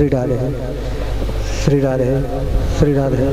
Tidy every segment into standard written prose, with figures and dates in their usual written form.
श्री राधे श्री राधे श्री राधे।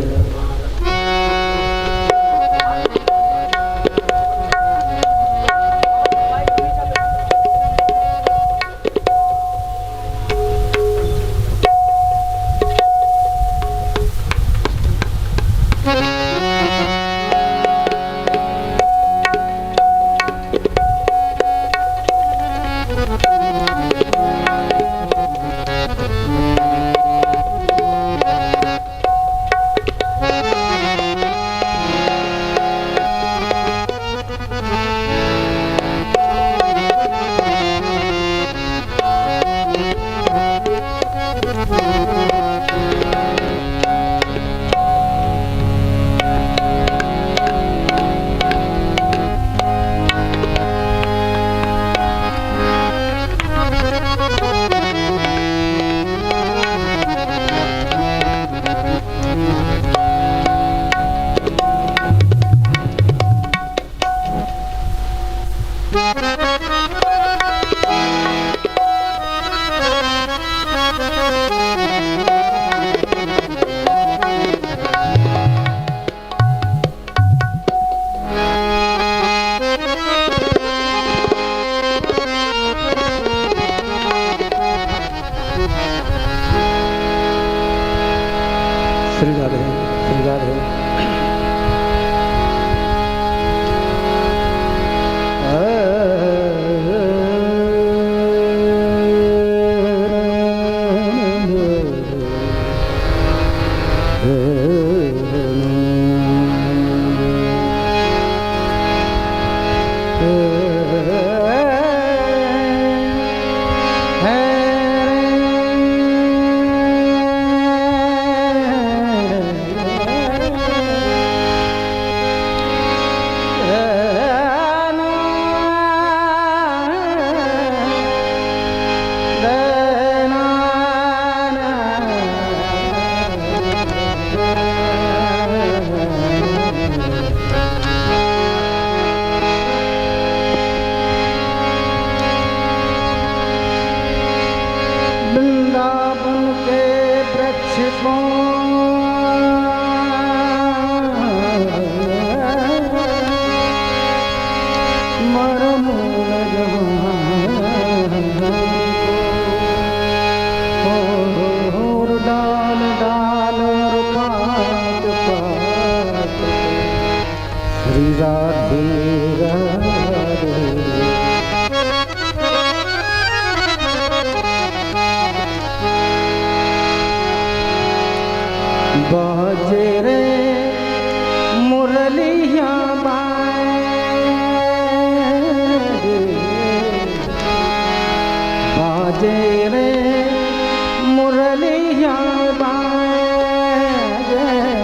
श्री राधे श्री राधे। बाजे रे मुरलिया बाजे रे मुरलिया बाजे रे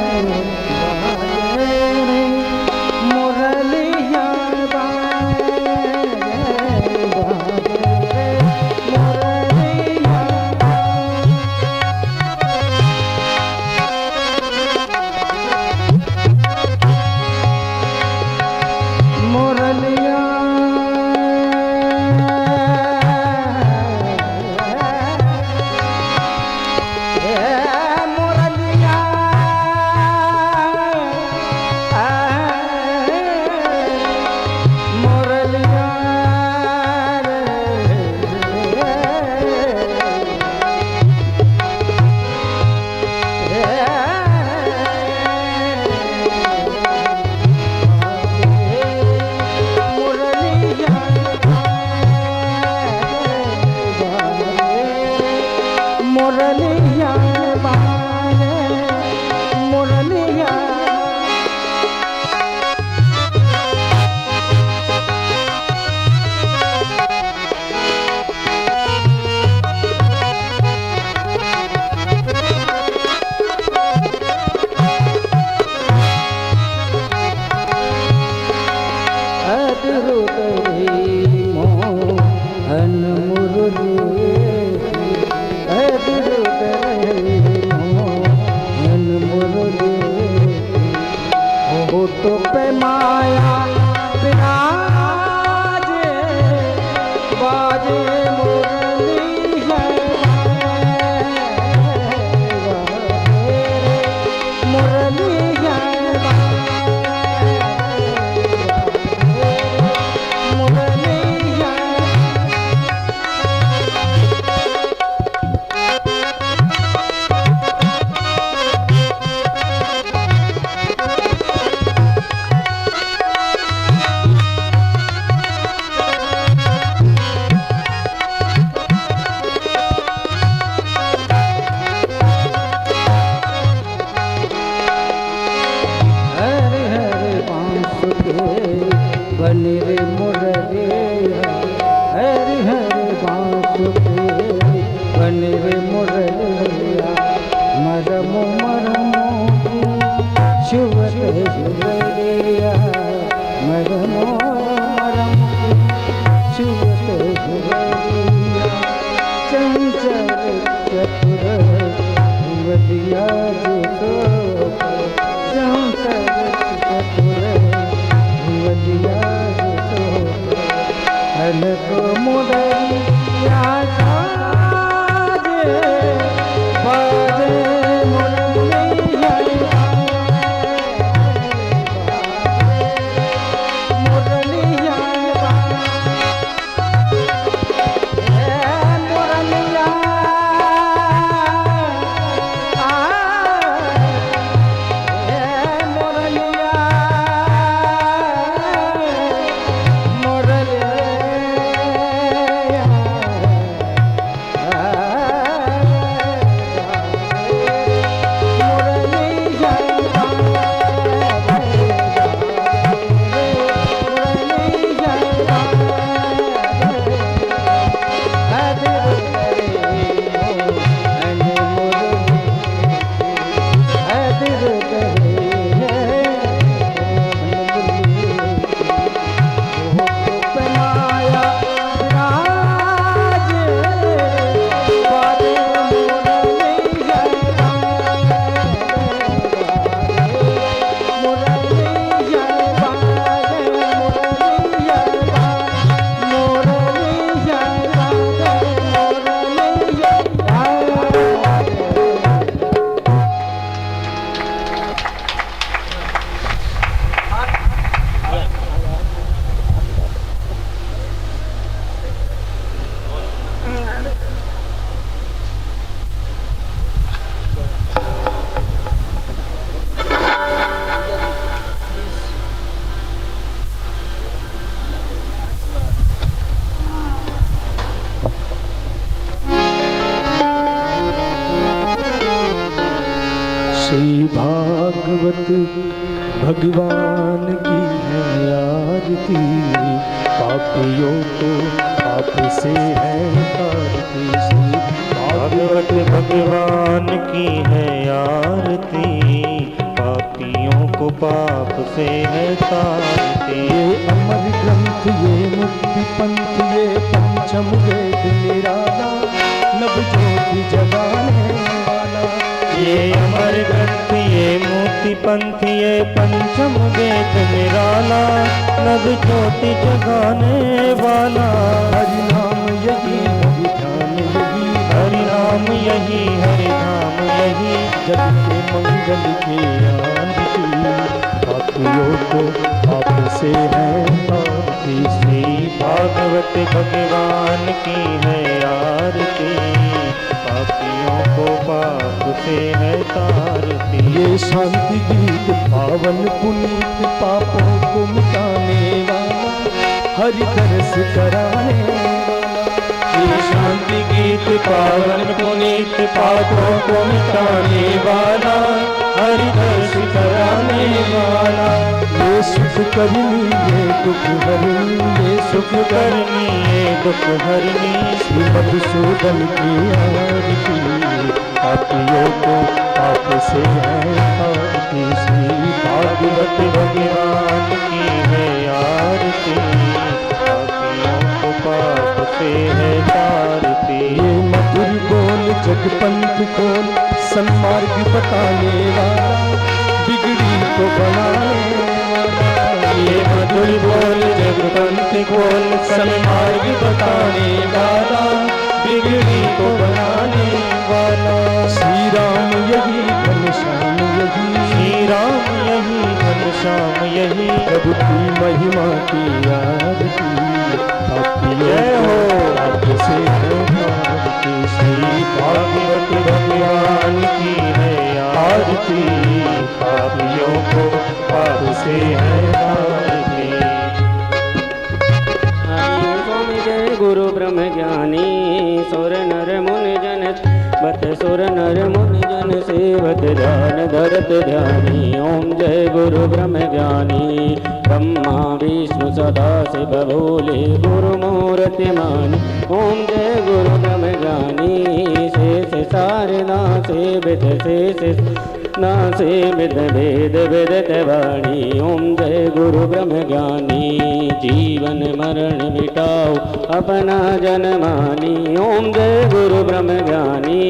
मुरलिया होठों पे माया विराजे बाजे मुरली है श्री भागवत भगवान की है आरती, पापियों को पाप से है तारती। श्री भागवत भगवान की है आरती, पापियों को पाप से है तारती। ये अमर ग्रंथ ये मुक्ति पंथ ये पंचम वेद निराला, नव ज्योति जगाने वाला। ये अमर ग्रंथ ये मुक्ति पंथ ये पंचम वेद निराला, नव ज्योति जगाने वाला। हरि नाम यही हरि ध्यान यही, हरि नाम यही हरि धाम यही, जग के मंगल के आरती। पापियों को पाप से है तारती। श्री भागवत भगवान की है आरती, पापियों को पाप से है तारती। ये शांति गीत पावन पुनीत, पापों को मिटाने वाला, हरि दर्श कराने वाला। ये शांति गीत पावन पुनीत, पापों को मिटाने वाला, हरि दर्श कराने वाला। ये सुख करनी ये दुख हरनी, ये सुख करनी ये दुख हरनी। श्री मधुसूदन की आरती, पापियों को पाप से है तारती। श्री भागवत भगवान की है आरती, पापियों को पाप से है तारती। ये मधुर बोल जगपंथ खोल, सन्मार्ग बताने वाला, बिगड़ी को बनाने वाला। ये मधुर बोल जगपंथ खोल, सन्मार्ग बताने वाला, बिगड़ी को बनाने वाला। श्री राम यही घनश्याम यही, श्री राम शाम यही प्रभु की महिमा की आरती जय हो आपसे है आरती श्री भागवत भगवान की है आरती पापियों को पाप से है आरती। स्वामी जय गुरु ब्रह्म ज्ञानी सुर नर मुनि जन बत सुर नर मुनि जन सेवत ध्यान धरत ध्यानी। ओम जय गुरु ब्रह्म ज्ञानी ब्रह्मा विष्णु सदा शिव भोले गुरु मूर्ति मानी। ओम जय गुरु ब्रह्म ज्ञानी शेष शारदा सेवित शेष नासे विद वेद वेदत वाणी। ओम जय गुरु ब्रह्म ज्ञानी जीवन मरण मिटाओ अपना जन मानी। ओम जय गुरु ब्रह्म ज्ञानी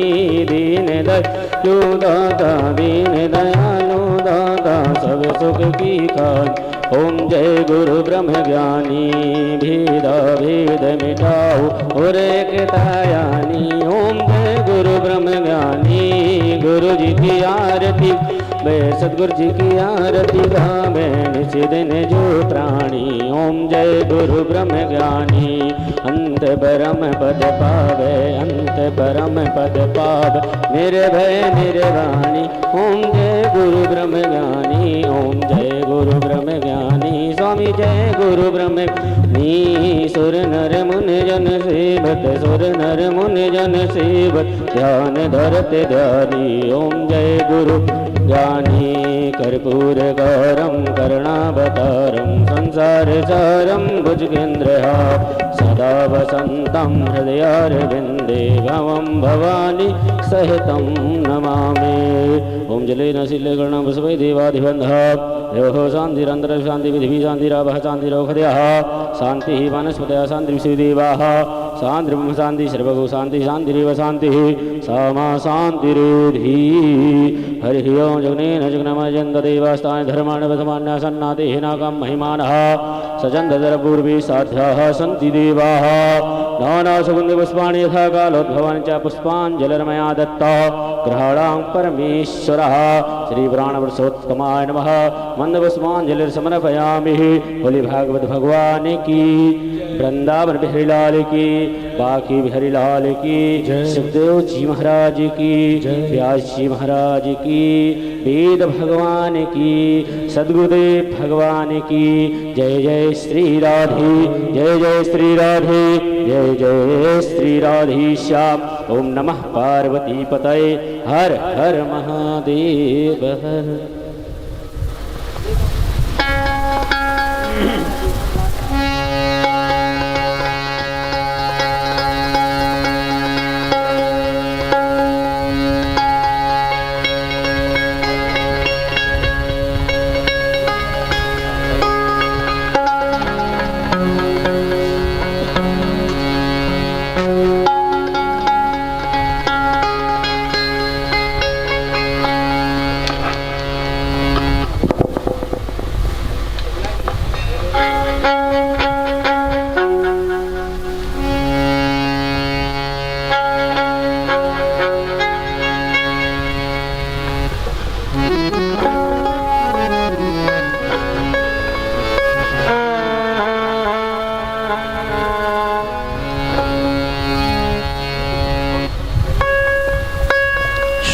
दीन दयालु दाता दीन दयालु दाता सब सुख की खान। ओम जय गुरु ब्रह्म ज्ञानी भेदा भेद मिटाओ और एकता यानी। ओम जय गुरु ब्रह्म ज्ञानी गुरु जी की आरती वे सतगुरु जी की आरती गावे निशिदिन जो प्राणी। ओम जय गुरु ब्रह्म ज्ञानी अंत परम पद पावे अंत परम पद पाव निर्भय निर्वाणी। ओम जय गुरु ब्रह्म ज्ञानी ओम जय गुरु ब्रह्म ज्ञानी स्वामी जय गुरु ब्रह्म ज्ञानी। सुर नर मुनि जन सेवत सुर नर मुनि जन सेवत ध्यान धरत ध्यानी। ओम जय गुरु ज्ञानी कर्पूर गौरम करुणावतारम संसार सारम भुजगेन्द्रहा सदा वसंतं हृदयारविन्दे भवं भवानी सहितं नमामि। ओम जले नशीले गण वसवै देवाधिबन्धः देवो शान्तिरन्तरः शान्ति विधि शान्तिरावः शान्तिरोखदयः शान्तिः वनस्पतयः शान्तिर्विश्वदेवाः शान्तिर्ब्रह्म शान्ति सर्वगो शान्ति शान्तिरेव शान्तिः सामा शान्तिरेधि। हरिः ओं जगनेन जगन्मयन्त देवास्तानि धर्माणि वधमान्या सन्नातेः नाकं महिमानः सचन्ददरपूर्वे साध्याः सन्ति देवाः। नानासुगन्धपुष्पाणि यथा कालोद्भवानि च पुष्पाञ्जलिर्मया दत्ता ग्रहाणां परमेश्वरः। श्रीपुराणपुरुषोत्तमाय नमः मन्दपुष्पाञ्जलिर्समर्पयामि। बोले भागवत भगवान की वृंदावन बिहारी लाल की बाकी बिहारी लाल की सुखदेव जी महाराज की व्यास जी महाराज की वेद भगवान की सद्गुरुदेव भगवान की जय जय श्री राधे जय जय श्री राधे जय जय श्री राधे श्याम। ओम नमः पार्वती पतये हर हर महादेव हर।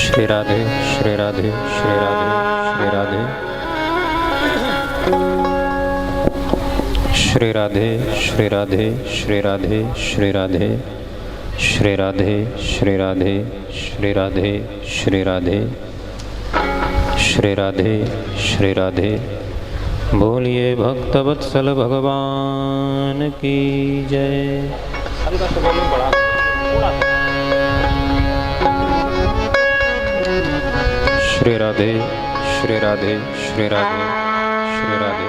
श्री राधे श्री राधे श्री राधे श्री राधे श्री राधे श्री राधे श्री राधे श्री राधे श्री राधे श्री राधे श्री राधे श्री राधे श्री राधे। बोलिए भक्तवत्सल भगवान की जय। श्री राधे श्री राधे श्री राधे श्री राधे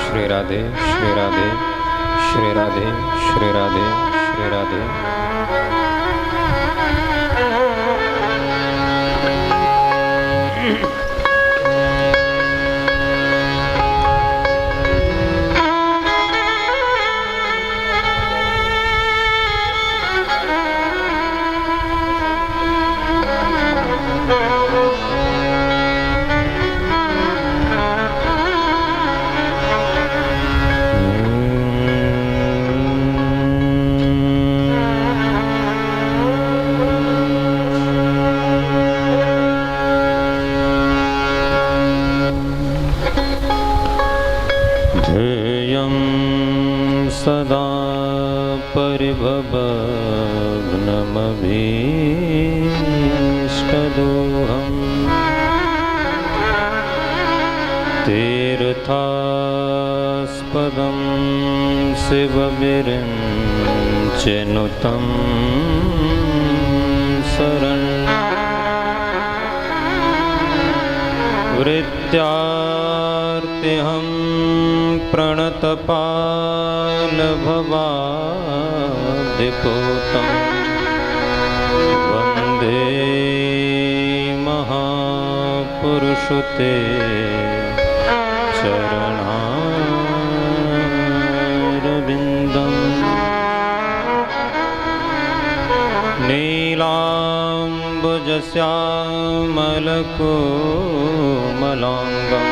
श्री राधे श्री राधे श्री राधे श्री राधे श्री राधे। सदा परिभवग्नमभीष्टदोहम् तीर्थास्पदं शिवविरिञ्चिनुतं शरणं वृत्यार्तिहं प्रणतपालभवाब्धिपोतं वन्दे महापुरुषुते चरणारविन्दम् नीलाम्बुजश्यामलकोमलाङ्गम्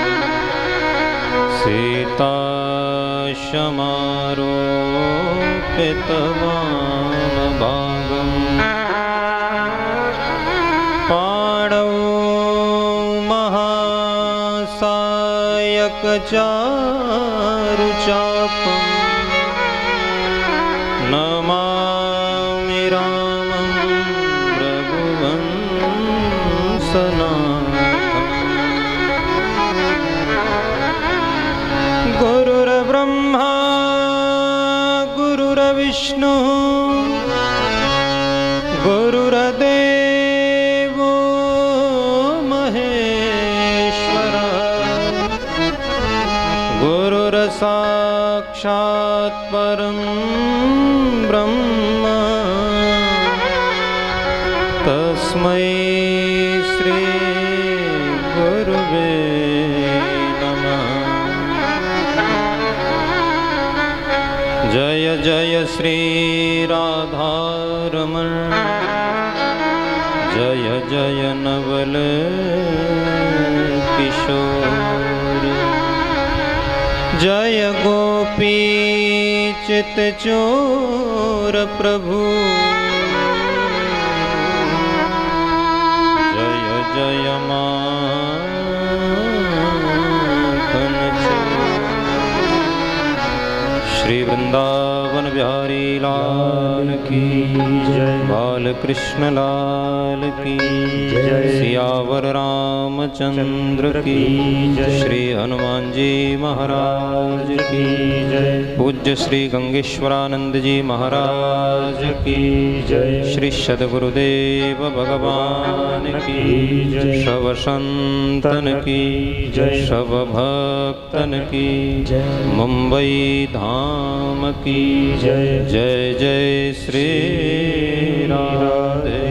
सीताशमारोपितवामभागम् पाणौ महासायकचारुचापं नमामि रामं रघुवंशनाथम् गुरुर्ब्रह्मा गुरुर्विष्णुः गुरुर्देवो महेश्वरः गुरुर्साक्षात् परं ब्रह्म तस्मै श्री गुरुवे नमः। जय जय श्री राधारमण जय जय नवल किशोर जय गोपी चित्तचोर प्रभु जय जय माखन चोर। श्री वृंदावन बिहारी लाल की जय, बाल कृष्ण लाल की जय, सियावर रामचंद्र की जय, श्री हनुमान जी महाराज की जय, पूज्य श्री गंगेश्वरानंद जी महाराज की जय, श्री सद्गुरुदेव भगवान की जय, सब संतन की जय, सब भक्तन की जय, मुंबई धाम की जय। जय जय श्री राधे।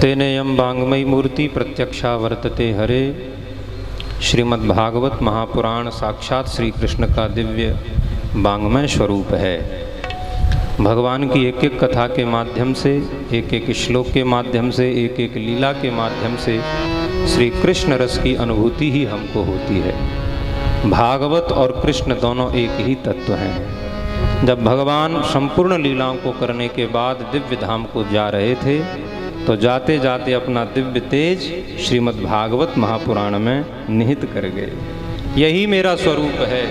तेनेयं वाङ्मयी मूर्ति प्रत्यक्षा वर्तते हरे। श्रीमद्भागवत महापुराण साक्षात श्री कृष्ण का दिव्य वाङ्मय स्वरूप है। भगवान की एक एक कथा के माध्यम से, एक एक श्लोक के माध्यम से, एक एक लीला के माध्यम से श्री कृष्ण रस की अनुभूति ही हमको होती है। भागवत और कृष्ण दोनों एक ही तत्व हैं। जब भगवान संपूर्ण लीलाओं को करने के बाद दिव्य धाम को जा रहे थे तो जाते जाते अपना दिव्य तेज श्रीमद् भागवत महापुराण में निहित कर गए। यही मेरा स्वरूप है।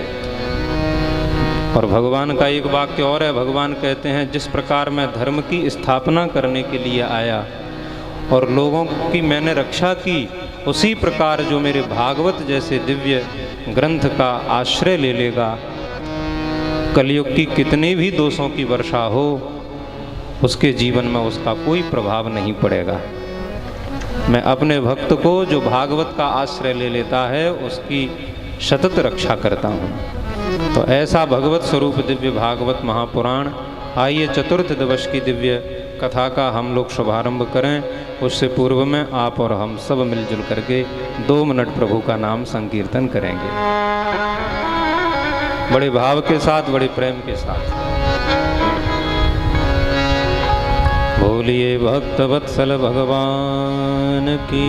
और भगवान का एक वाक्य और है। भगवान कहते हैं, जिस प्रकार मैं धर्म की स्थापना करने के लिए आया और लोगों की मैंने रक्षा की, उसी प्रकार जो मेरे भागवत जैसे दिव्य ग्रंथ का आश्रय ले लेगा, कलयुग की कितनी भी दोषों की वर्षा हो, उसके जीवन में उसका कोई प्रभाव नहीं पड़ेगा। मैं अपने भक्त को जो भागवत का आश्रय ले लेता है उसकी सतत रक्षा करता हूँ। तो ऐसा भगवत स्वरूप दिव्य भागवत महापुराण। आइए चतुर्थ दिवस की दिव्य कथा का हम लोग शुभारंभ करें। उससे पूर्व में आप और हम सब मिलजुल करके 2 मिनट प्रभु का नाम संकीर्तन करेंगे, बड़े भाव के साथ, बड़े प्रेम के साथ। बोलिए भक्त वत्सल भगवान की।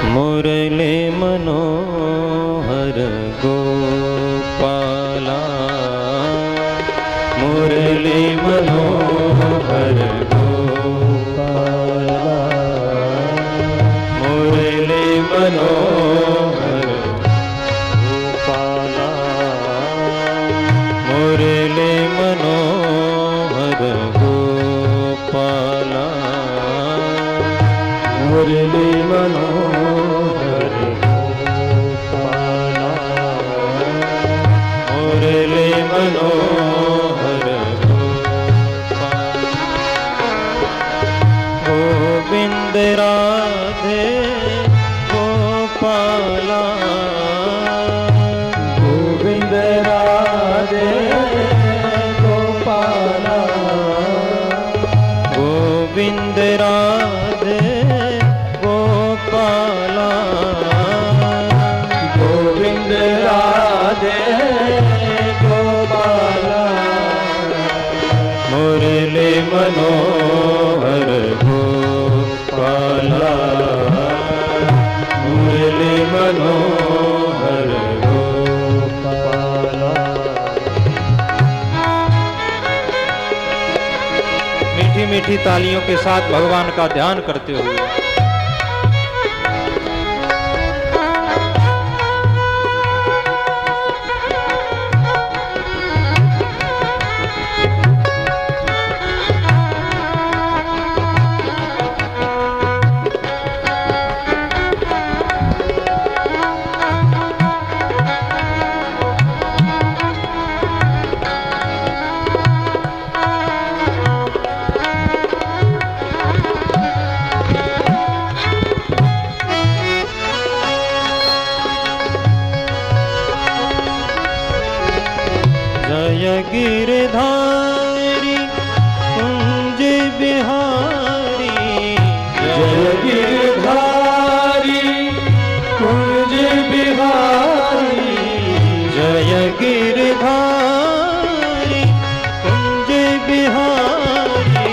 मुरली मनोहर गोपाला मुरली मनोहर गोपाला, मुरली मनोहर गोपाला, मुरली मनोहर गोपाला, मुरली मनोहर गोपाला, मुरली मनोहर गोपाला। गोविंद राधे गोपाला, गोविंद राधे गोपाला, गोविंद राधे गोपाला, गोविंद राधे गोपाला, मुरली मनोहर गोपाला, मुरली मनोहर गोपाला। मीठी मीठी तालियों के साथ भगवान का ध्यान करते हुए जय गिरधारी कुंज बिहारी, जय गिरधारी कुंज बिहारी, जय गिरधारी कुंज बिहारी,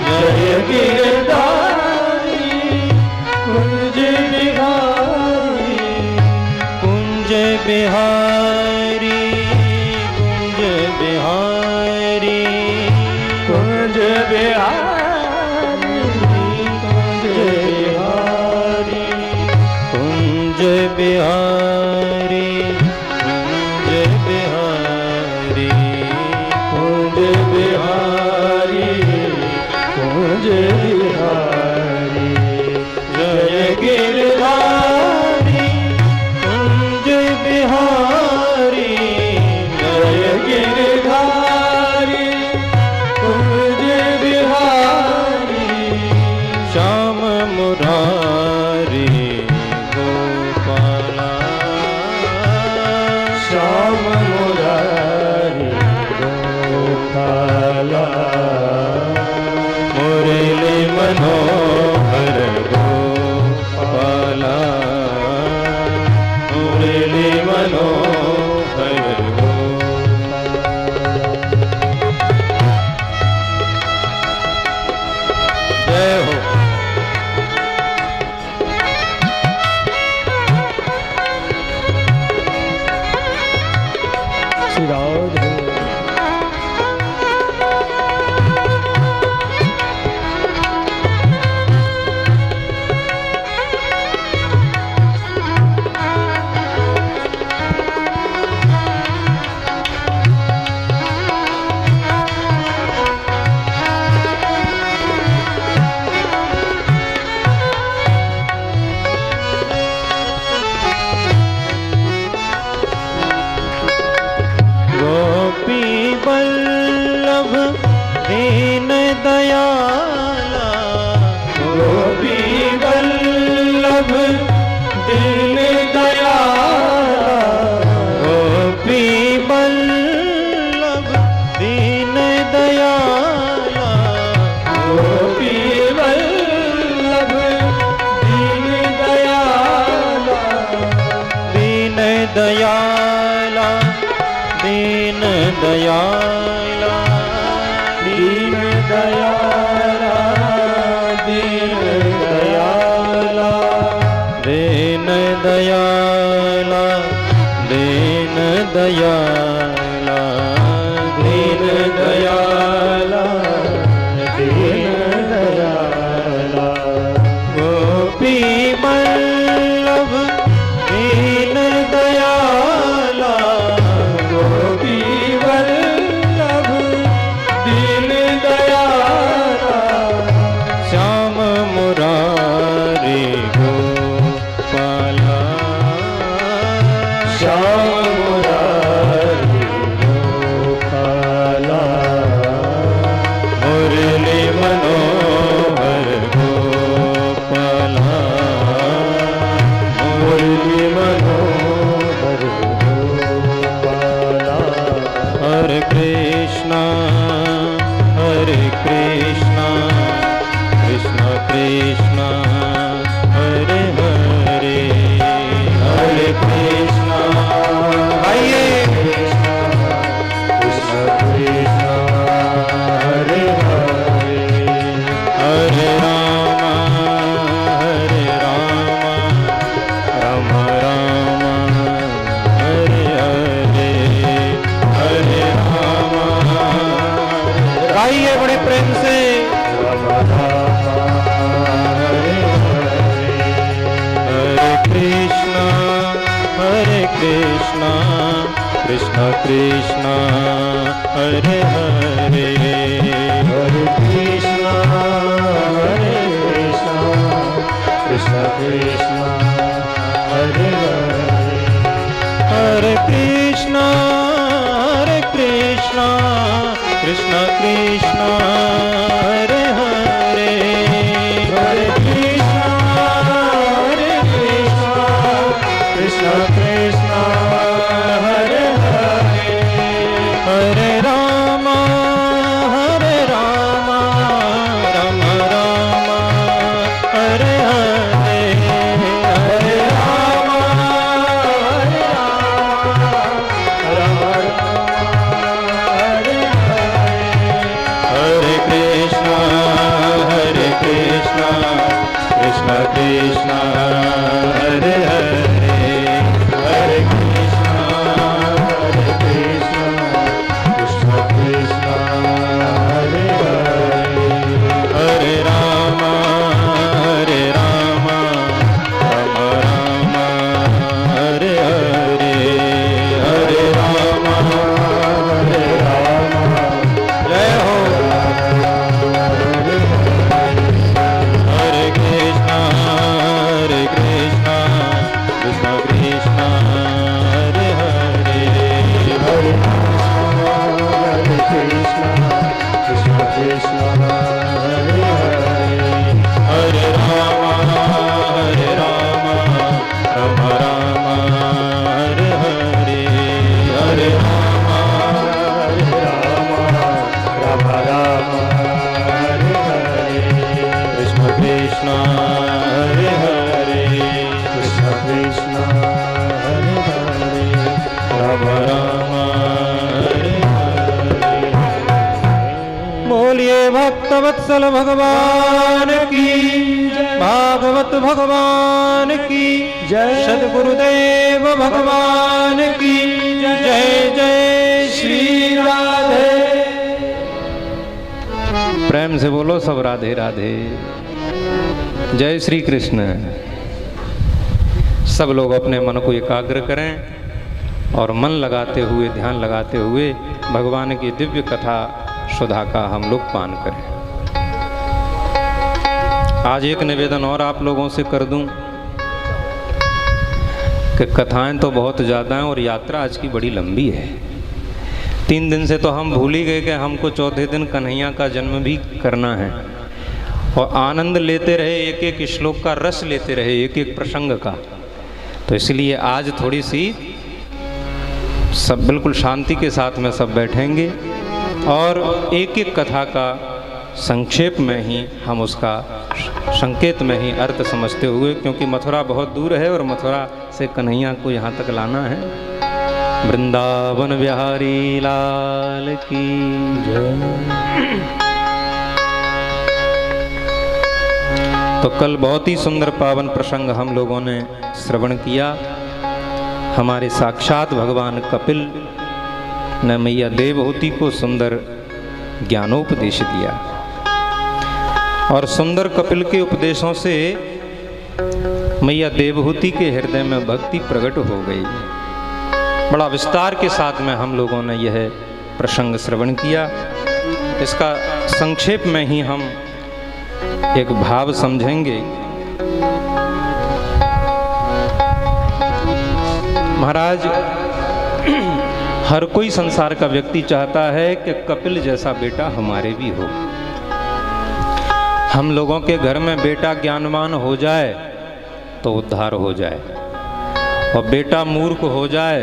जय गिरधारी कुंज बिहारी, कुंज बिहारी, कुंज बिहारी, कुंज बिहारी, कुंज बिहारी, कुंज बिहारी, कुंज बिहारी, कुंज बिहारी, कुंज बिहारी, जय गिरधारी कुंज बिहारी, जय गिरधारी कुंज बिहारी, श्याम मुरारी गोपाला, श्याम मुरारी गोपाला, मुरली मनोहर गोपाला, मुरली मनोहर गोपाला। जय हो। श्री राधे गोपी बल्लभ दीन दयाला, गोपी वल्लभ दीन दयाला, गोपी बल्लभ दीन दयाला, गोपी वल्लभ दीन दयाला, दीन दयाला, दीन दयाला, दीन दयाला, दीन दयाला, दीन दयाला, दीन दयाला, दीन दयाला, वल्लभ दीन दयाला, गोपी वल्लभ दीन दयाला, श्याम मुरारी गोपाला, श्याम मुरारी गोपाला, मुरली मनोहर गोपाला, मुरली मनोहर गोपाला। हरे कृष्णा कृष्णा कृष्णा हरे हरे, हरे कृष्णा, आइए, कृष्ण कृष्ण हरे हरे, हरे राम राम राम हरे हरे, हरे राम। गाइए बड़े प्रेम से, राम राम हरे हरे, हरे कृष्णा कृष्ण कृष्ण हरे हरे, हरे कृष्णा कृष्ण कृष्ण हरे हरे, हरे कृष्णा कृष्ण कृष्ण हरे हरे, हरे कृष्णा कृष्ण कृष्ण हरे हरे, हरे राम राम राम हरे हरे, हरे राम राम हरे हरे, हरे कृष्णा कृष्ण कृष्ण हरे हरे, हरे कृष्णा कृष्ण कृष्ण हरे हरे, हरे राम राम राम हरे हरे, हरे राम जय हो, हरे कृष्णा कृष्ण कृष्ण हरे हरे, हरे कृष्णा कृष्ण कृष्ण हरे हरे, हरे राम राम राम हरे हरे, हरे राम राम हरे हरे, कृष्ण कृष्ण हरे हरे, कृष्ण कृष्ण हरे हरे, राम राम हरे हरे। बोलिए भक्तवत्सल भगवान की, भागवत भगवान की जय, सद्गुरुदेव भगवान की जय, जय श्री राधे। प्रेम से बोलो सब राधे राधे, जय श्री कृष्ण। सब लोग अपने मन को एकाग्र करें और मन लगाते हुए, ध्यान लगाते हुए भगवान की दिव्य कथा सुधा का हम लोग पान करें। आज एक निवेदन और आप लोगों से कर दूं कि कथाएं तो बहुत ज़्यादा हैं और यात्रा आज की बड़ी लंबी है। 3 दिन से तो हम भूल ही गए कि हमको चौथे दिन कन्हैया का जन्म भी करना है और आनंद लेते रहे, एक एक श्लोक का रस लेते रहे, एक एक प्रसंग का। तो इसलिए आज थोड़ी सी सब बिल्कुल शांति के साथ में सब बैठेंगे और एक एक कथा का संक्षेप में ही हम उसका संकेत में ही अर्थ समझते हुए, क्योंकि मथुरा बहुत दूर है और मथुरा से कन्हैया को यहाँ तक लाना है। वृंदावन बिहारी लाल की जय। तो कल बहुत ही सुंदर पावन प्रसंग हम लोगों ने श्रवण किया। हमारे साक्षात भगवान कपिल ने मैया देवहूति को सुंदर ज्ञानोपदेश दिया और सुंदर कपिल के उपदेशों से मैया देवहूति के हृदय में भक्ति प्रकट हो गई। बड़ा विस्तार के साथ में हम लोगों ने यह प्रसंग श्रवण किया। इसका संक्षेप में ही हम एक भाव समझेंगे। महाराज, हर कोई संसार का व्यक्ति चाहता है कि कपिल जैसा बेटा हमारे भी हो। हम लोगों के घर में बेटा ज्ञानवान हो जाए तो उद्धार हो जाए, और बेटा मूर्ख हो जाए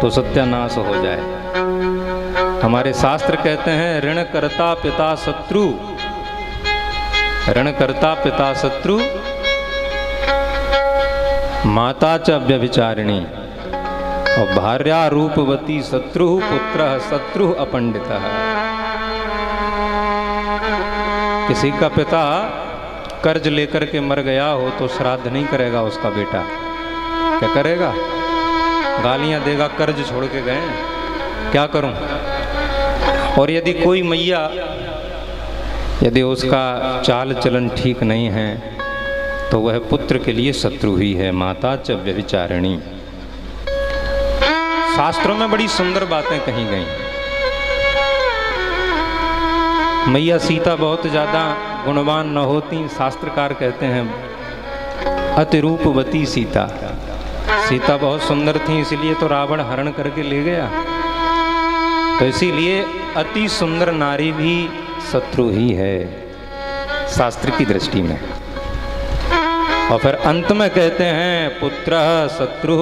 तो सत्यानाश हो जाए। हमारे शास्त्र कहते हैं ऋण करता पिता शत्रु, ऋण करता पिता शत्रु, माता च व्यभिचारिणी, और भार्या रूपवती शत्रु, पुत्र शत्रु अपंडितः। किसी का पिता कर्ज लेकर के मर गया हो तो श्राद्ध नहीं करेगा उसका बेटा, क्या करेगा? गालियां देगा, कर्ज छोड़ के गए, क्या करूं? और यदि कोई मैया, यदि उसका चाल चलन ठीक नहीं है तो वह पुत्र के लिए शत्रु ही है। माता च व्यभिचारिणी। शास्त्रों में बड़ी सुंदर बातें कही गई। मैया सीता बहुत ज़्यादा गुणवान न होती, शास्त्रकार कहते हैं अति रूपवती सीता। सीता बहुत सुंदर थी, इसलिए तो रावण हरण करके ले गया। तो इसीलिए अति सुंदर नारी भी शत्रु ही है शास्त्र की दृष्टि में। और फिर अंत में कहते हैं पुत्र शत्रु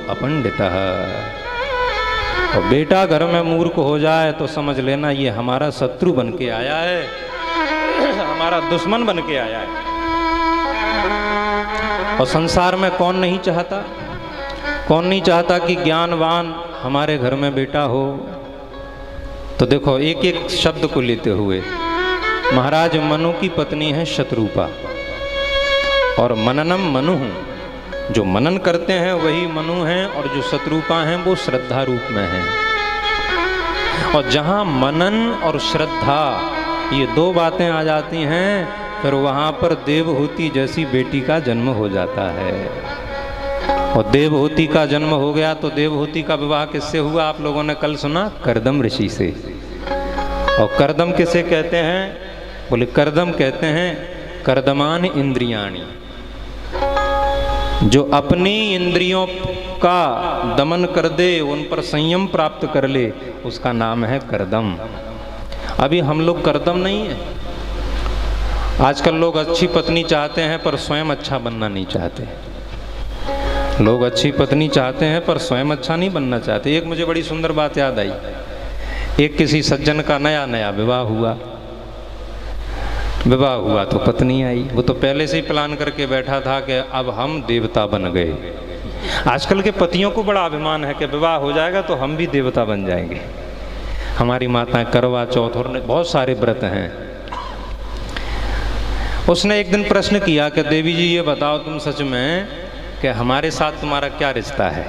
अपंडितः। और बेटा घर में मूर्ख हो जाए तो समझ लेना ये हमारा शत्रु बन के आया है, हमारा दुश्मन बन के आया है। और संसार में कौन नहीं चाहता, कौन नहीं चाहता कि ज्ञानवान हमारे घर में बेटा हो। तो देखो एक एक शब्द को लेते हुए, महाराज मनु की पत्नी है शत्रुपा, और मननम मनु, जो मनन करते हैं वही मनु हैं, और जो शत्रुपा हैं वो श्रद्धा रूप में हैं। और जहाँ मनन और श्रद्धा ये दो बातें आ जाती हैं, फिर वहाँ पर देवहूति जैसी बेटी का जन्म हो जाता है। और देवहूति का जन्म हो गया तो देवहूति का विवाह किससे हुआ? आप लोगों ने कल सुना, करदम ऋषि से। और करदम किसे कहते हैं? बोले करदम कहते हैं कर्दमान इंद्रियाणी, जो अपनी इंद्रियों का दमन कर दे, उन पर संयम प्राप्त कर ले, उसका नाम है करदम। अभी हम लोग करदम नहीं है। आजकल लोग अच्छी पत्नी चाहते हैं पर स्वयं अच्छा बनना नहीं चाहते। लोग अच्छी पत्नी चाहते हैं पर स्वयं अच्छा नहीं बनना चाहते। एक मुझे बड़ी सुंदर बात याद आई। एक किसी सज्जन का नया नया विवाह हुआ। विवाह हुआ तो पत्नी आई। वो तो पहले से ही प्लान करके बैठा था कि अब हम देवता बन गए। आजकल के पतियों को बड़ा अभिमान है कि विवाह हो जाएगा तो हम भी देवता बन जाएंगे। हमारी माताएं करवा चौथ और बहुत सारे व्रत हैं। उसने एक दिन प्रश्न किया कि देवी जी ये बताओ तुम सच में कि हमारे साथ तुम्हारा क्या रिश्ता है।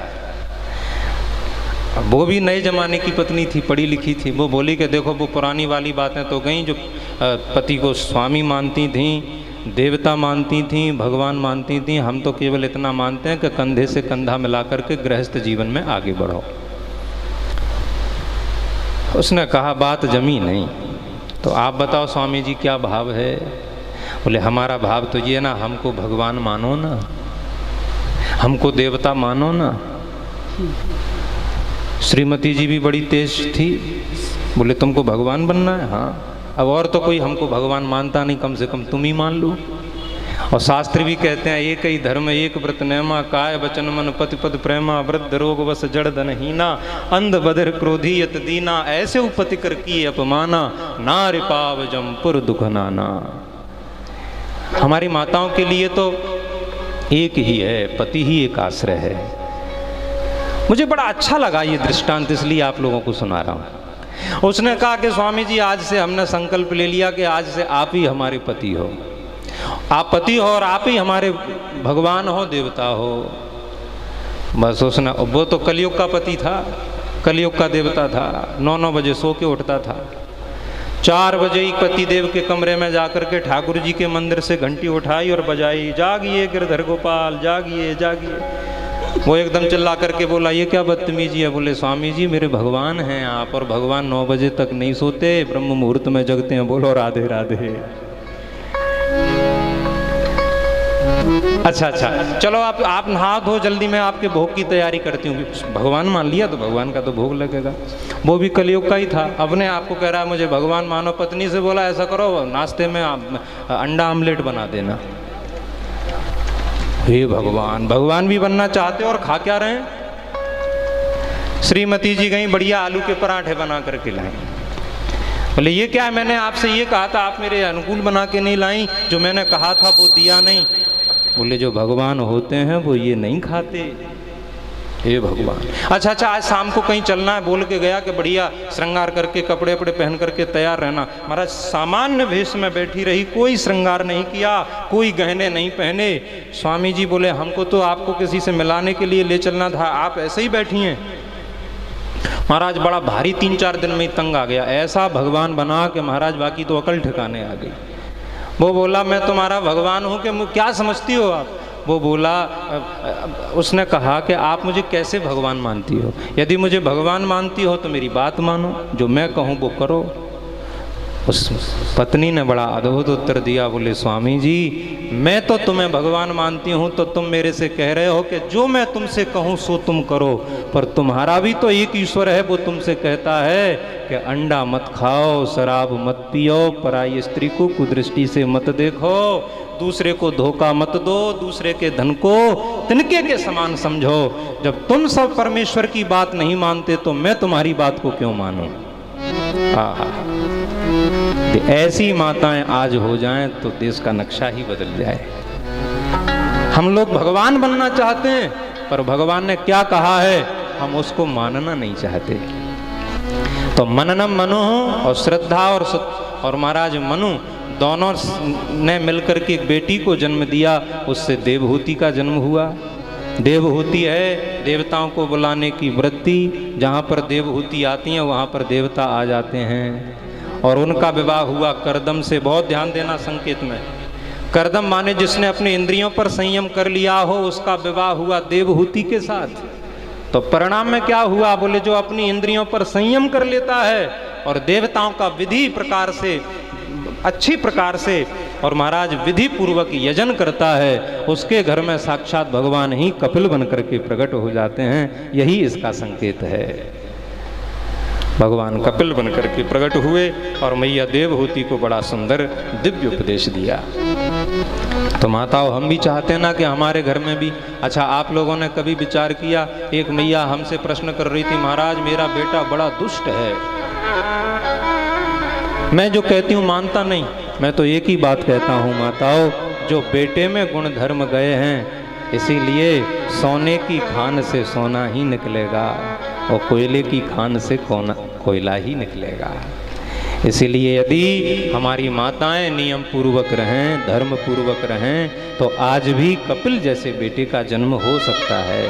वो भी नए जमाने की पत्नी थी, पढ़ी लिखी थी। वो बोली कि देखो वो पुरानी वाली बातें तो गई, जो पति को स्वामी मानती थी, देवता मानती थी, भगवान मानती थी। हम तो केवल इतना मानते हैं कि कंधे से कंधा मिलाकर के गृहस्थ जीवन में आगे बढ़ो। उसने कहा बात जमी नहीं, तो आप बताओ स्वामी जी क्या भाव है। बोले हमारा भाव तो ये ना, हमको भगवान मानो ना, हमको देवता मानो ना। श्रीमती जी भी बड़ी तेज थी। बोले तुमको भगवान बनना है? हाँ। अब और तो कोई हमको भगवान मानता नहीं, कम से कम तुम ही मान लो। और शास्त्र भी कहते हैं एक ही धर्म एक व्रत नेमा, काय वचन मन पति पद प्रेमा, वृद्ध रोग वस जड़ धन हीना, अंध बधिर क्रोधी यत दीना, ऐसे उपति कर की अपमाना, नारि पाव जमपुर दुख नाना। हमारी माताओं के लिए तो एक ही है, पति ही एक आश्रय है। मुझे बड़ा अच्छा लगा ये दृष्टांत, इसलिए आप लोगों को सुना रहा हूँ। उसने कहा कि स्वामी जी आज से हमने संकल्प ले लिया कि आज से आप ही हमारे पति हो, आप पति हो और आप ही हमारे भगवान हो, देवता हो। बस उसने, वो तो कलयुग का पति था, कलयुग का देवता था, 9-9 बजे सो के उठता था। 4 बजे ही पतिदेव के कमरे में जाकर के ठाकुर जी के मंदिर से घंटी उठाई और बजाई, जागिए गिरधर गोपाल जागिए जागिए। वो एकदम चिल्ला करके बोला, ये क्या बदतमीजी है? बोले स्वामी जी मेरे भगवान हैं आप, और भगवान 9 बजे तक नहीं सोते, ब्रह्म मुहूर्त में जगते हैं। बोलो राधे राधे। अच्छा चलो आप नहा धो जल्दी, मैं आपके भोग की तैयारी करती हूँ। भगवान मान लिया तो भगवान का तो भोग लगेगा। वो भी कलयुग का ही था, अपने आप को कह रहा है मुझे भगवान मानो। पत्नी से बोला ऐसा करो नाश्ते में अंडा आमलेट बना देना। हे भगवान, भगवान भी बनना चाहते और खा क्या रहे हैं? श्रीमती जी गई बढ़िया आलू के पराठे बना करके लाई। बोले ये क्या है, मैंने आपसे ये कहा था, आप मेरे अनुकूल बना के नहीं लाई, जो मैंने कहा था वो दिया नहीं। बोले जो भगवान होते हैं वो ये नहीं खाते। हे भगवान। अच्छा आज शाम को कहीं चलना है, बोल के गया कि बढ़िया श्रृंगार करके कपड़े वपड़े पहन करके तैयार रहना। महाराज सामान्य वेश में बैठी रही, कोई श्रृंगार नहीं किया, कोई गहने नहीं पहने। स्वामी जी बोले हमको तो आपको किसी से मिलाने के लिए ले चलना था, आप ऐसे ही बैठी हैं। महाराज बड़ा भारी 3-4 दिन में ही तंग आ गया, ऐसा भगवान बना कि महाराज बाकी तो अकल ठिकाने आ गई। वो बोला मैं तुम्हारा भगवान हूँ कि क्या समझती हो आप? वो बोला, उसने कहा कि आप मुझे कैसे भगवान मानती हो? यदि मुझे भगवान मानती हो तो मेरी बात मानो, जो मैं कहूँ वो करो। उस पत्नी ने बड़ा अद्भुत उत्तर दिया, बोले स्वामी जी मैं तो तुम्हें भगवान मानती हूँ तो तुम मेरे से कह रहे हो कि जो मैं तुमसे कहूँ सो तुम करो, पर तुम्हारा भी तो एक ईश्वर है, वो तुमसे कहता है कि अंडा मत खाओ, शराब मत पियो, पराई स्त्री को कुदृष्टि से मत देखो, दूसरे को धोखा मत दो, दूसरे के धन को तिनके के समान समझो। जब तुम सब परमेश्वर की बात नहीं मानते तो मैं तुम्हारी बात को क्यों मानूं? ऐसी माताएं आज हो जाएं तो देश का नक्शा ही बदल जाए। हम लोग भगवान बनना चाहते हैं, पर भगवान ने क्या कहा है हम उसको मानना नहीं चाहते। तो मननम मनु और श्रद्धा और महाराज मनु दोनों ने मिलकर के एक बेटी को जन्म दिया, उससे देवहूति का जन्म हुआ। देवहूति है देवताओं को बुलाने की वृत्ति, जहाँ पर देवहूति आती हैं वहाँ पर देवता आ जाते हैं। और उनका विवाह हुआ करदम से। बहुत ध्यान देना संकेत में, करदम माने जिसने अपने इंद्रियों पर संयम कर लिया हो, उसका विवाह हुआ देवहूति के साथ। तो परिणाम में क्या हुआ? बोले जो अपनी इंद्रियों पर संयम कर लेता है और देवताओं का विधि प्रकार से अच्छी प्रकार से और महाराज विधि पूर्वक यजन करता है, उसके घर में साक्षात भगवान ही कपिल बन करके प्रकट हो जाते हैं। यही इसका संकेत है। भगवान कपिल बन करके प्रकट हुए और मैया देवहूति को बड़ा सुंदर दिव्य उपदेश दिया। तो माताओं हम भी चाहते हैं ना कि हमारे घर में भी। अच्छा आप लोगों ने कभी विचार किया, एक मैया हमसे प्रश्न कर रही थी, महाराज मेरा बेटा बड़ा दुष्ट है, मैं जो कहती हूँ मानता नहीं। मैं तो एक ही बात कहता हूँ माताओं, जो बेटे में गुण धर्म गए हैं इसीलिए सोने की खान से सोना ही निकलेगा और कोयले की खान से कोयला ही निकलेगा। इसीलिए यदि हमारी माताएं नियम पूर्वक रहें, धर्म पूर्वक रहें, तो आज भी कपिल जैसे बेटे का जन्म हो सकता है।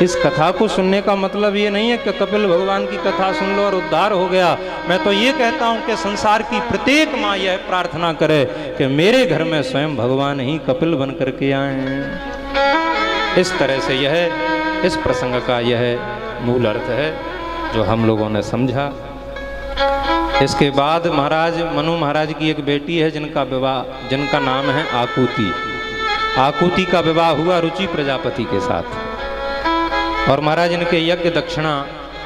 इस कथा को सुनने का मतलब ये नहीं है कि कपिल भगवान की कथा सुन लो और उद्धार हो गया। मैं तो ये कहता हूँ कि संसार की प्रत्येक माँ यह प्रार्थना करे कि मेरे घर में स्वयं भगवान ही कपिल बन करके आए। इस तरह से यह इस प्रसंग का यह मूल अर्थ है जो हम लोगों ने समझा। इसके बाद महाराज मनु महाराज की एक बेटी है जिनका नाम है आकुति। आकुति का विवाह हुआ रुचि प्रजापति के साथ और महाराज इनके यज्ञ दक्षिणा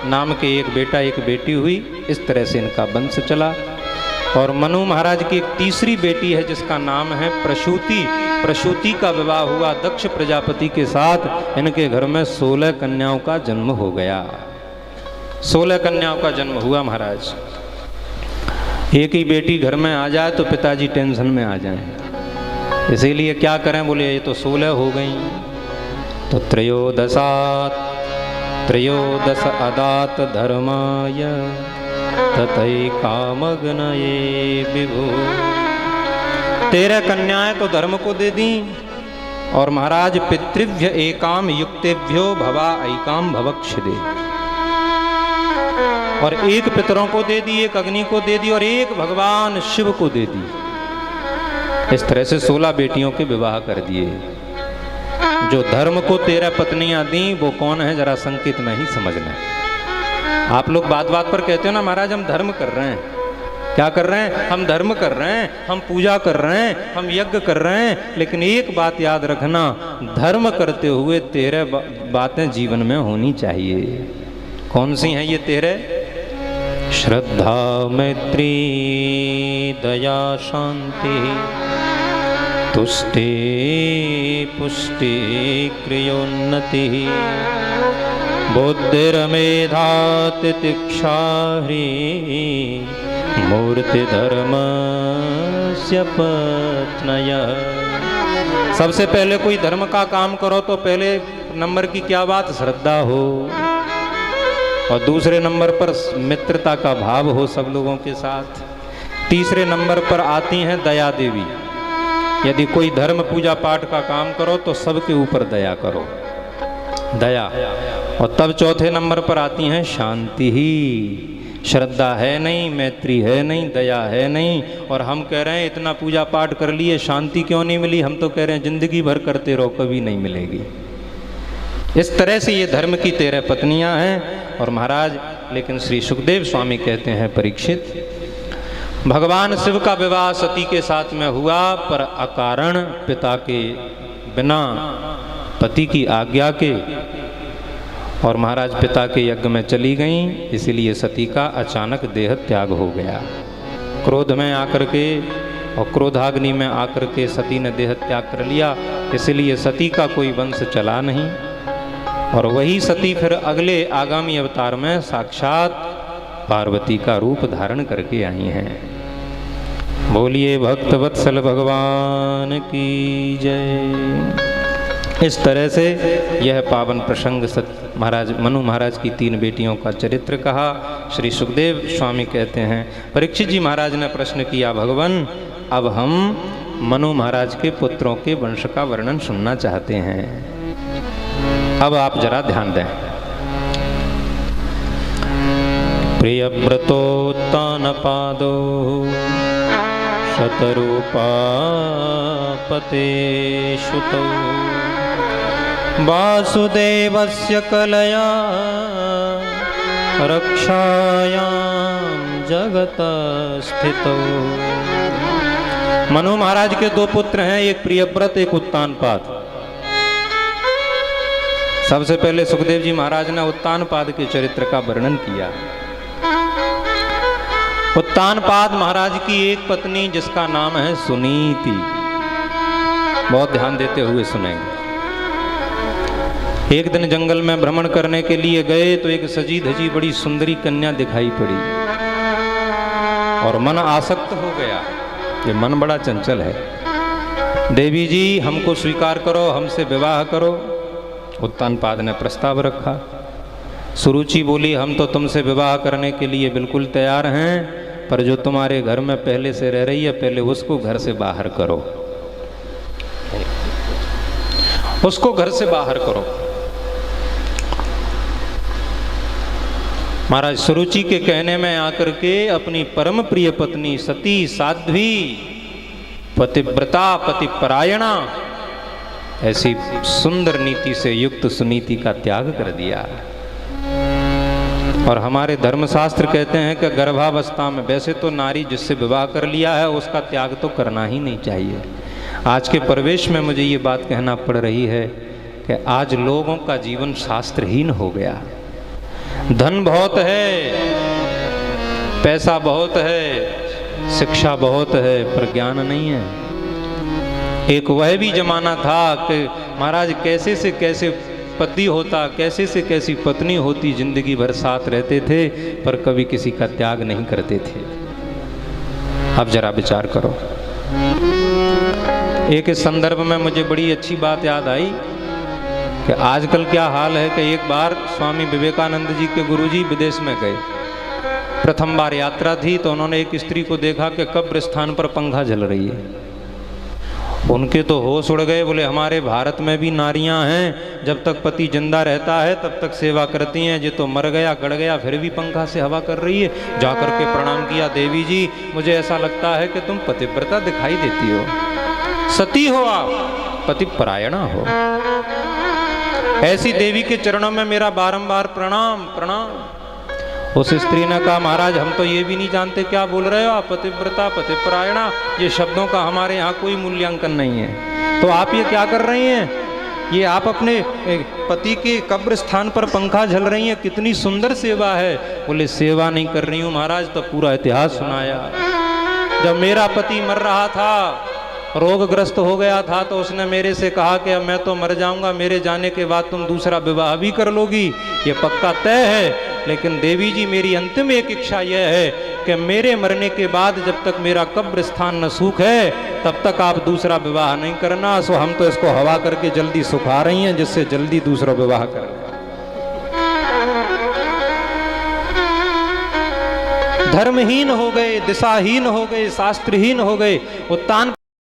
नाम के एक बेटा एक बेटी हुई। इस तरह से इनका वंश चला। और मनु महाराज की एक तीसरी बेटी है जिसका नाम है प्रसूति। प्रसूति का विवाह हुआ दक्ष प्रजापति के साथ। इनके घर में 16 कन्याओं का जन्म हो गया। 16 कन्याओं का जन्म हुआ महाराज। एक ही बेटी घर में आ जाए तो पिताजी टेंशन में आ जाएं। इसीलिए क्या करें, बोले ये तो 16 हो गई। तो त्रयोदश अदात धर्माय ततै कामग्नये विभो। 13 कन्याएं तो धर्म को दे दी और महाराज पितृभ्य एकाम युक्तेभ्यो भवा ऐकाम भवक्षदे। और एक पितरों को दे दी, एक अग्नि को दे दी और एक भगवान शिव को दे दी। इस तरह से 16 बेटियों के विवाह कर दिए। जो धर्म को 13 पत्नियां दी वो कौन है, जरा संकेत में ही समझना। आप लोग बात बात पर कहते हो ना महाराज हम धर्म कर रहे हैं। क्या कर रहे हैं? हम धर्म कर रहे हैं, हम पूजा कर रहे हैं, हम यज्ञ कर रहे हैं। लेकिन एक बात याद रखना, धर्म करते हुए 13 बातें जीवन में होनी चाहिए। कौन सी हैं ये 13? श्रद्धा, मैत्री, दया, शांति, तुष्टि, पुष्टि, क्रियोन्नति, बुद्धिर्मेधा, तितिक्षा, मूर्ति धर्मस्य पत्न्यः। सबसे पहले कोई धर्म का काम करो तो पहले नंबर की क्या बात? श्रद्धा हो, और दूसरे नंबर पर मित्रता का भाव हो सब लोगों के साथ। तीसरे नंबर पर आती हैं दया देवी। यदि कोई धर्म पूजा पाठ का काम करो तो सबके ऊपर दया करो, दया। और तब चौथे नंबर पर आती हैं शांति ही। श्रद्धा है नहीं, मैत्री है नहीं, दया है नहीं, और हम कह रहे हैं इतना पूजा पाठ कर लिए शांति क्यों नहीं मिली? हम तो कह रहे हैं जिंदगी भर करते रहो, कभी नहीं मिलेगी। इस तरह से ये धर्म की 13 पत्नियां हैं। और महाराज लेकिन श्री सुखदेव स्वामी कहते हैं, परीक्षित, भगवान शिव का विवाह सती के साथ में हुआ, पर अकारण पिता के बिना, पति की आज्ञा के, और महाराज पिता के यज्ञ में चली गईं, इसीलिए सती का अचानक देह त्याग हो गया। क्रोध में आकर के और क्रोधाग्नि में आकर के सती ने देह त्याग कर लिया, इसलिए सती का कोई वंश चला नहीं। और वही सती फिर अगले आगामी अवतार में साक्षात पार्वती का रूप धारण करके आई हैं। बोलिए भक्त वत्सल भगवान की जय। इस तरह से यह पावन प्रसंग महाराज मनु महाराज की 3 बेटियों का चरित्र कहा। श्री सुखदेव स्वामी कहते हैं, परीक्षित जी महाराज ने प्रश्न किया, भगवान अब हम मनु महाराज के पुत्रों के वंश का वर्णन सुनना चाहते हैं। अब आप जरा ध्यान दें। प्रियव्रतोत्तानपादो शतरूपा पते सुतो वासुदेवस्य कलया रक्षायां जगत स्थितो। मनु महाराज के 2 पुत्र हैं, एक प्रियव्रत, एक उत्तानपाद। सबसे पहले सुखदेव जी महाराज ने उत्तानपाद के चरित्र का वर्णन किया। उत्तानपाद महाराज की एक पत्नी जिसका नाम है सुनीति। बहुत ध्यान देते हुए सुनेंगे। एक दिन जंगल में भ्रमण करने के लिए गए तो एक सजी धजी बड़ी सुंदरी कन्या दिखाई पड़ी और मन आसक्त हो गया। ये मन बड़ा चंचल है। देवी जी हमको स्वीकार करो, हमसे विवाह करो। उत्तानपाद ने प्रस्ताव रखा। सुरुचि बोली, हम तो तुमसे विवाह करने के लिए बिल्कुल तैयार हैं, पर जो तुम्हारे घर में पहले से रह रही है पहले उसको घर से बाहर करो, उसको घर से बाहर करो। महाराज सुरुचि के कहने में आकर के अपनी परम प्रिय पत्नी सती साध्वी पतिव्रता पतिपरायणा ऐसी सुंदर नीति से युक्त सुनीति का त्याग कर दिया। और हमारे धर्मशास्त्र कहते हैं कि गर्भावस्था में वैसे तो नारी जिससे विवाह कर लिया है उसका त्याग तो करना ही नहीं चाहिए। आज के परिवेश में मुझे ये बात कहना पड़ रही है कि आज लोगों का जीवन शास्त्रहीन हो गया। धन बहुत है, पैसा बहुत है, शिक्षा बहुत है, पर ज्ञान नहीं है। एक वह भी जमाना था कि महाराज कैसे से कैसे पति होता, कैसे से कैसी पत्नी होती, जिंदगी भर साथ रहते थे पर कभी किसी का त्याग नहीं करते थे। अब जरा विचार करो। एक इस संदर्भ में मुझे बड़ी अच्छी बात याद आई कि आजकल क्या हाल है कि एक बार स्वामी विवेकानंद जी के गुरुजी विदेश में गए। प्रथम बार यात्रा थी तो उन्होंने एक स्त्री को देखा कि कब्र स्थान पर पंखा जल रही है उनके तो होश उड़ गए, बोले हमारे भारत में भी नारियां हैं, जब तक पति जिंदा रहता है तब तक सेवा करती हैं, ये तो मर गया गड़ गया फिर भी पंखा से हवा कर रही है। जा कर के प्रणाम किया, देवी जी मुझे ऐसा लगता है कि तुम पतिव्रता दिखाई देती हो, सती हो आप, पति परायणा हो। ऐसी देवी के चरणों में मेरा बारंबार प्रणाम प्रणाम। उस स्त्री ने कहा महाराज हम तो ये भी नहीं जानते क्या बोल रहे हो आप, पतिव्रता पतिपरायणा, ये शब्दों का हमारे यहाँ कोई मूल्यांकन नहीं है। तो आप ये क्या कर रही हैं, ये आप अपने पति के कब्र स्थान पर पंखा झल रही हैं, कितनी सुंदर सेवा है। बोले सेवा नहीं कर रही हूँ महाराज, तो पूरा इतिहास सुनाया। जब मेरा पति मर रहा था, रोगग्रस्त हो गया था, तो उसने मेरे से कहा कि अब मैं तो मर जाऊंगा, मेरे जाने के बाद तुम दूसरा विवाह भी कर लोगी, ये पक्का तय है। लेकिन देवी जी मेरी अंतिम एक इच्छा यह है कि मेरे मरने के बाद जब तक मेरा कब्र स्थान न सूख है तब तक आप दूसरा विवाह नहीं करना। सो हम तो इसको हवा करके जल्दी सुखा रही हैं, जिससे जल्दी दूसरा विवाह कर। धर्महीन हो गए, दिशाहीन हो गए, शास्त्रहीन हो गए, उत्तान